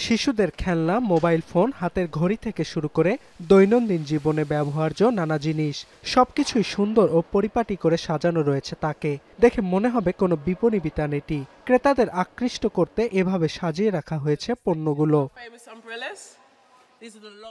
শিশুদের খেলনা, mobile phone, হাতের ঘড়ি থেকে শুরু করে দৈনন্দিন জীবনে ব্যবহার্য নানা জিনিস সবকিছুই সুন্দর ও পরিপাটি করে সাজানো রয়েছে তাকে। দেখে মনে হবে কোনো বিপণী বিতান এটি। ক্রেতাদের আকৃষ্ট করতে এভাবে সাজিয়ে রাখা হয়েছে পণ্যগুলো।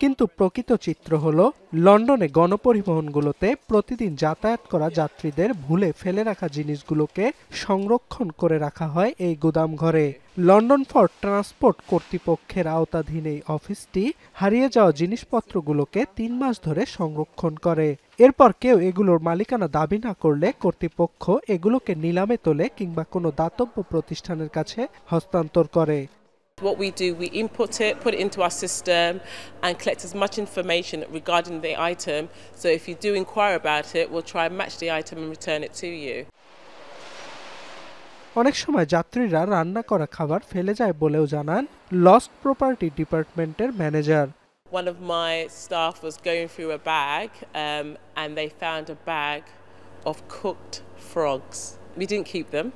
কিন্তু প্রকৃত চিত্র হলো লন্ডনে গণপরিবহনগুলোতে প্রতিদিন যাতায়াত করা যাত্রীদের ভুলে ফেলে রাখা জিনিসগুলোকে সংরক্ষণ করে রাখা হয় এই গুদামঘরে। লন্ডন ফর ট্রান্সপোর্ট কর্তৃপক্ষের আওতাধীন এই অফিসটি হারিয়ে যাওয়া জিনিসপত্রগুলোকে ৩ মাস ধরে সংরক্ষণ করে। এরপর কেউ এগুলোর মালিকানা দাবি না করলে কর্তৃপক্ষ এগুলোকে নিলামে তোলে কিংবা কোনো দাতব্য প্রতিষ্ঠানের কাছে হস্তান্তর করে। What we do, we input it, put it into our system and collect as much information regarding the item. So if you do inquire about it, we'll try and match the item and return it to you. অনেক সময় যাত্রীরা রান্না করা খাবার ফেলে যায় বলেও জানান লস্ট প্রপার্টি ডিপার্টমেন্টের manager. One of my staff was going through a bag and they found a bag of cooked frogs. We didn't keep them.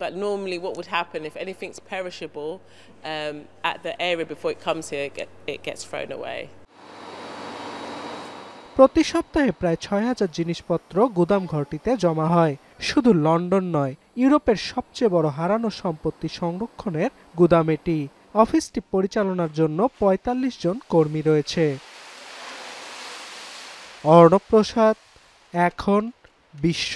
But normally what would happen if anything's perishable at the area before it comes here, it gets thrown away. প্রতি সপ্তাহে প্রায় ৬,০০০ জিনিসপত্র গুদামঘরটিতে জমা হয়। শুধু London নয়, ইউরোপের সবচেয়ে বড় হারানো সম্পত্তি সংরক্ষণের গুদাম এটি। অফিসটি পরিচালনার জন্য ৪৫ জন কর্মী রয়েছে। অর্ণব প্রসাদ, এখন বিশ্ব।